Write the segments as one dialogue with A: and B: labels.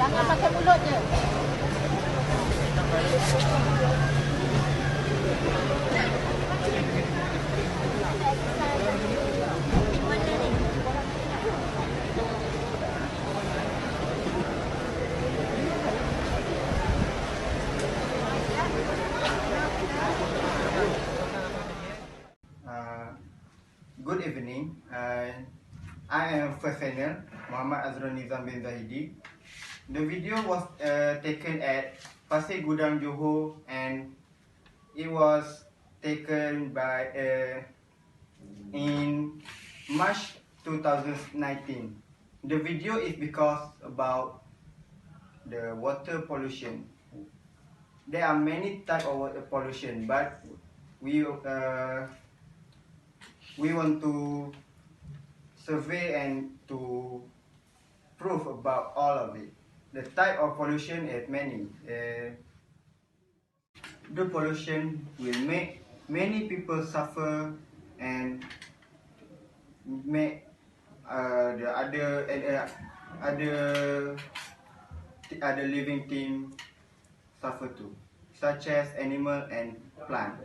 A: Jangan pakai mulut je.
B: Good evening. I am first channel Muhammad Azrul Nizam bin Zahidi. The video was taken at Pasir Gudang, Johor, and it was taken by in March 2019. The video is because about the water pollution. There are many types of water pollution, but we want to survey and to prove about all of it. The type of pollution is many. The pollution will make many people suffer and make the other living thing suffer too, such as animal and plant.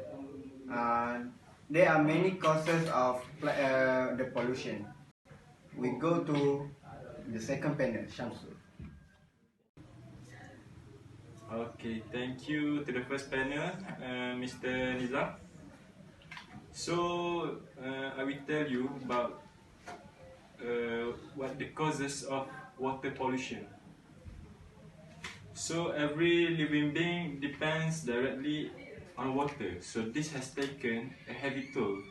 B: There are many causes of the pollution. We go to the second panel, Shamsul.
C: Okay, thank you to the first panel, Mr. Nizam. So, I will tell you about what the causes of water pollution. So, every living being depends directly on water, so this has taken a heavy toll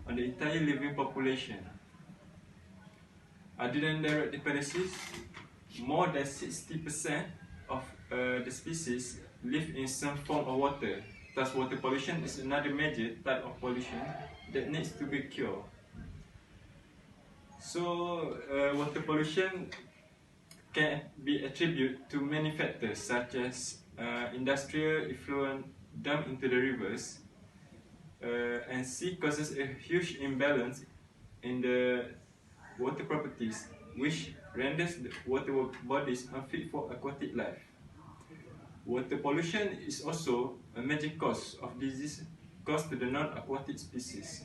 C: on the entire living population. Other than direct dependencies, more than 60% of the species live in some form of water. Thus, water pollution is another major type of pollution that needs to be cured. So, water pollution can be attributed to many factors such as industrial effluent dumped into the rivers, and sea causes a huge imbalance in the water properties, which renders the water bodies unfit for aquatic life. Water pollution is also a major cause of disease caused to the non-aquatic species.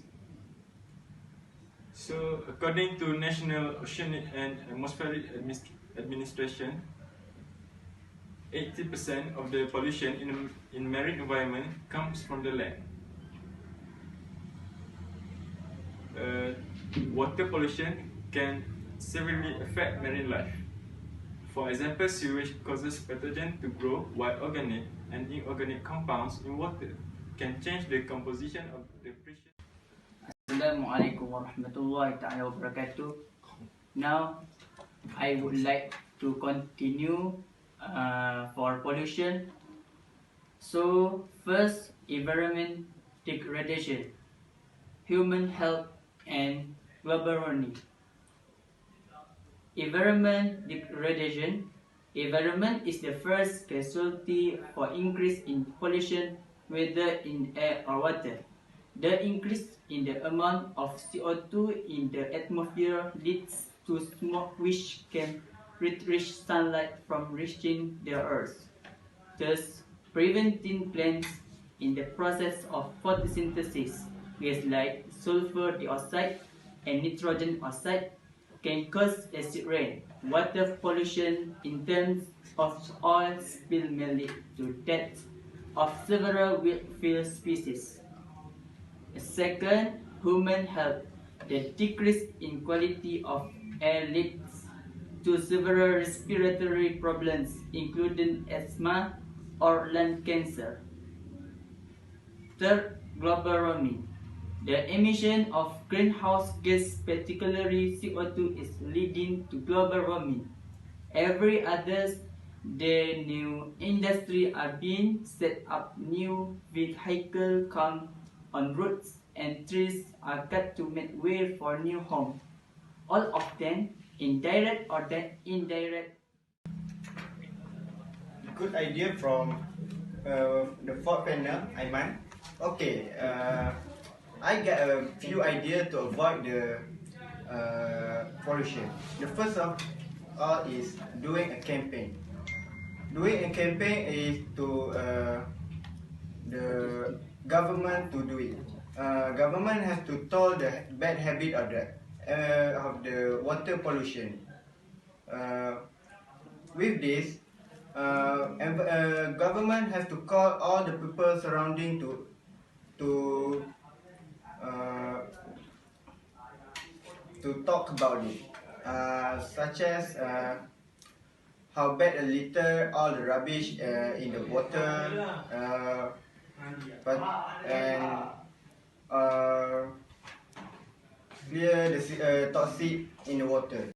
C: So, according to National Oceanic and Atmospheric Administration, 80% of the pollution in marine environment comes from the land. Water pollution can severely affect marine life. For example, sewage causes pathogens to grow, while organic and inorganic compounds in water can change the composition of the precious.
D: Assalamualaikum warahmatullahi ta'ala wabarakatuh. Now, I would like to continue for pollution. So, first, environment degradation, human health, and global warming. Environment degradation. Environment is the first casualty for increase in pollution, whether in air or water. The increase in the amount of CO2 in the atmosphere leads to smoke, which can reach sunlight from reaching the earth, thus preventing plants in the process of photosynthesis. Gas like sulfur dioxide and nitrogen oxide can cause acid rain. Water pollution in terms of oil spill may lead to death of several wildlife species. Second, human health. The decrease in quality of air leads to several respiratory problems, including asthma or lung cancer. Third, global warming. The emission of greenhouse gas, particularly CO2, is leading to global warming. Every other day, new industry are being set up, new vehicles come on roads, and trees are cut to make way for new homes. All of them indirect or indirect.
B: Good idea from the fourth panel, Aiman. Okay, I got a few ideas to avoid the pollution. The first of all is doing a campaign. doing a campaign is to the government to do it. Government has to toll the bad habit of the water pollution. With this, government has to call all the people surrounding to uh, to talk about it, such as how bad a litter all the rubbish in the water, but and uh, clear the toxic in the water.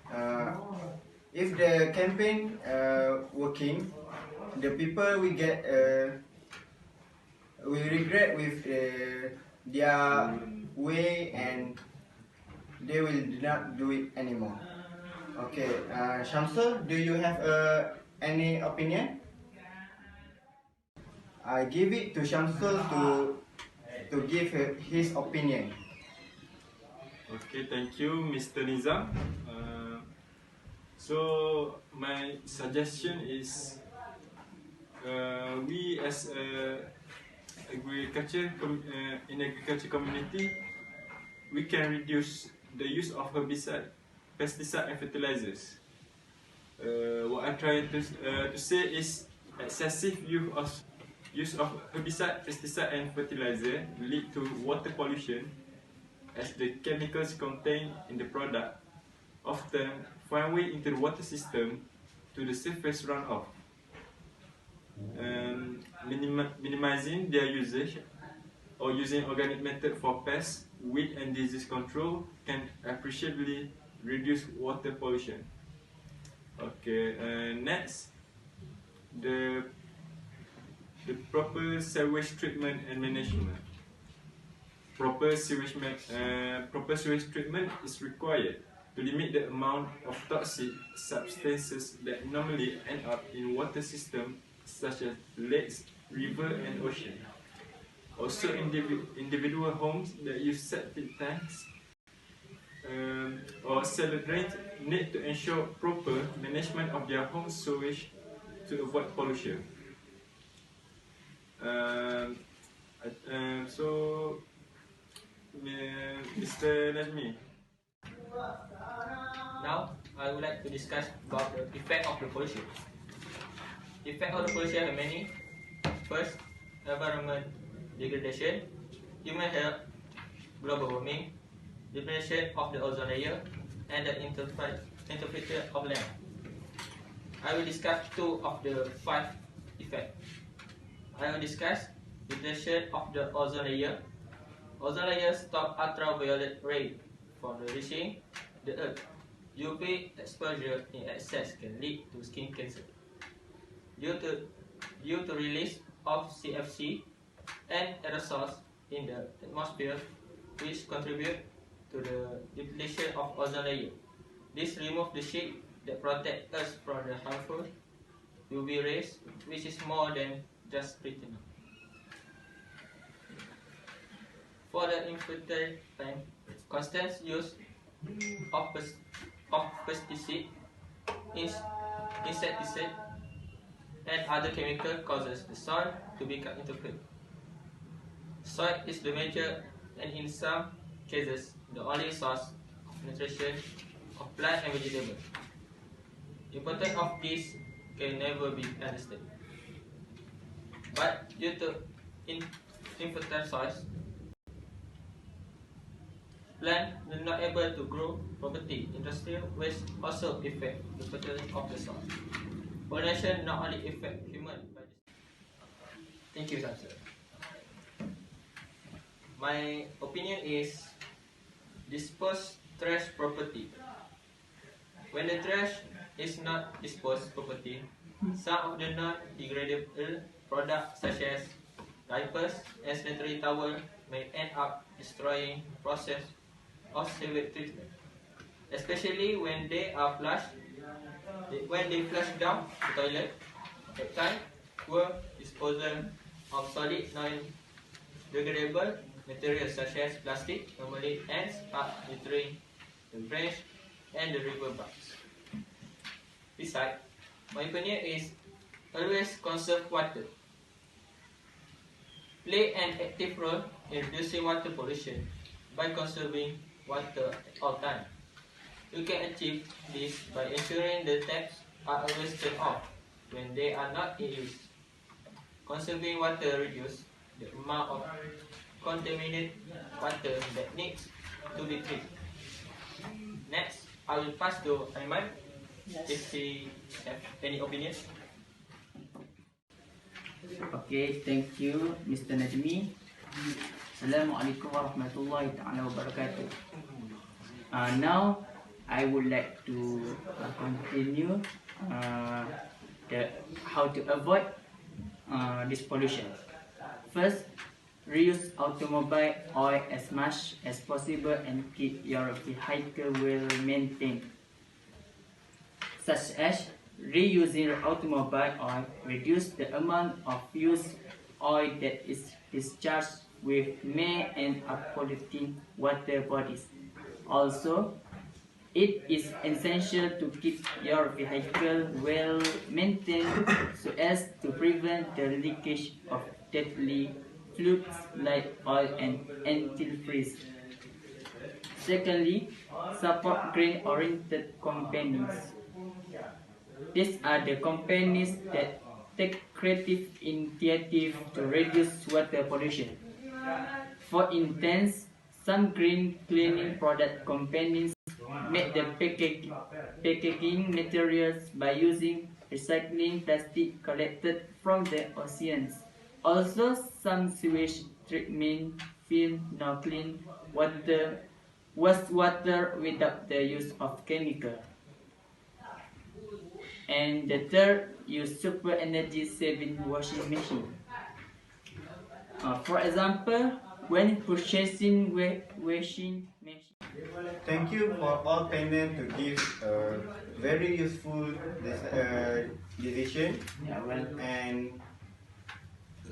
B: Uh, if the campaign working, the people will get will regret with their way and they will not do it anymore. Okay, Shamsul, do you have any opinion? I give it to Shamsul to give his opinion.
C: Okay, thank you, Mr. Nizam. So my suggestion is we as in agriculture community, we can reduce the use of herbicide, pesticide and fertilizers. What I'm trying to say is excessive use of herbicide, pesticide and fertilizer lead to water pollution as the chemicals contained in the product often find way into the water system to the surface runoff. Minimizing their usage or using organic method for pest, weed and disease control can appreciably reduce water pollution. Okay, next, the proper sewage treatment and management. Proper sewage treatment is required to limit the amount of toxic substances that normally end up in water systems such as lakes, river and ocean. Also, individual homes that use septic tanks or cellar drains need to ensure proper management of their home sewage to avoid pollution. So, Mr. Najmi.
D: Now, I would like to discuss about the effect of the pollution. The effect of the pollution are many. First, environment degradation, human health, global warming, depletion of the ozone layer, and the interpretation of land. I will discuss 2 of the 5 effects. I will discuss depletion of the ozone layer. Ozone layer stop ultraviolet rays from reaching the earth. UV exposure in excess can lead to skin cancer. Due to release of CFC and aerosols in the atmosphere, which contribute to the depletion of ozone layer. This removes the sheet that protect us from the harmful UV rays, which is more than just pretty. For the infertile time, constant use of pesticide, insecticide, and other chemical causes the soil to become infertile. Soil is the major and in some cases the only source of nutrition of plant and vegetable. The importance of this can never be understood. But due to infertile soils, plants are not able to grow properly. Industrial waste also affect the fertility of the soil. Pollution not only affect human, but thank you, Samson. My opinion is dispose trash properly. When the trash is not disposed properly, some of the non-degradable products such as diapers and sanitary towels may end up destroying the process of sewage treatment, especially when they are flushed. When they flush down the toilet, at times, poor disposal of solid non-degradable materials such as plastic normally ends up littering the drains and the river banks. Besides, my opinion is Always conserve water. Play an active role in reducing water pollution by conserving water at all times. You can achieve this by ensuring the taps are always turned off when they are not in use. Conserving water reduces the amount of contaminated water that needs to be treated. Next, I will pass to Aiman if he have any opinion. Okay, thank you, Mr. Najmi. Assalamualaikum warahmatullahi ta'ala wabarakatuh. Now, I would like to continue how to avoid this pollution. First, reuse automobile oil as much as possible and keep your vehicle well maintained, such as reusing automobile oil reduce the amount of used oil that is discharged with may and polluting water bodies. Also, it is essential to keep your vehicle well maintained so as to prevent the leakage of deadly fluids like oil and antifreeze. Secondly, support green-oriented companies. These are the companies that take creative initiatives to reduce water pollution. For instance, some green cleaning product companies make the packaging materials by using recycling plastic collected from the oceans. Also, some sewage treatment film now clean wastewater without the use of chemical. And the third, use super energy saving washing machine. For example, when purchasing washing machine.
B: Thank you for all panel to give a very useful decision, and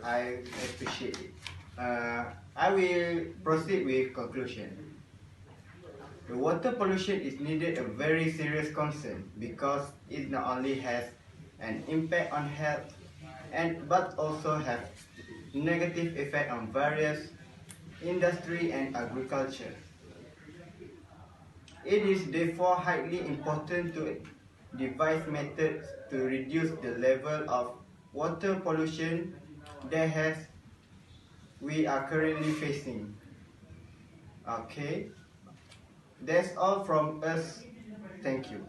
B: I appreciate it. I will proceed with conclusion. The water pollution is needed a very serious concern because it not only has an impact on health but also have negative effect on various industry and agriculture. It is therefore highly important to devise methods to reduce the level of water pollution that we are currently facing. Okay, that's all from us. Thank you.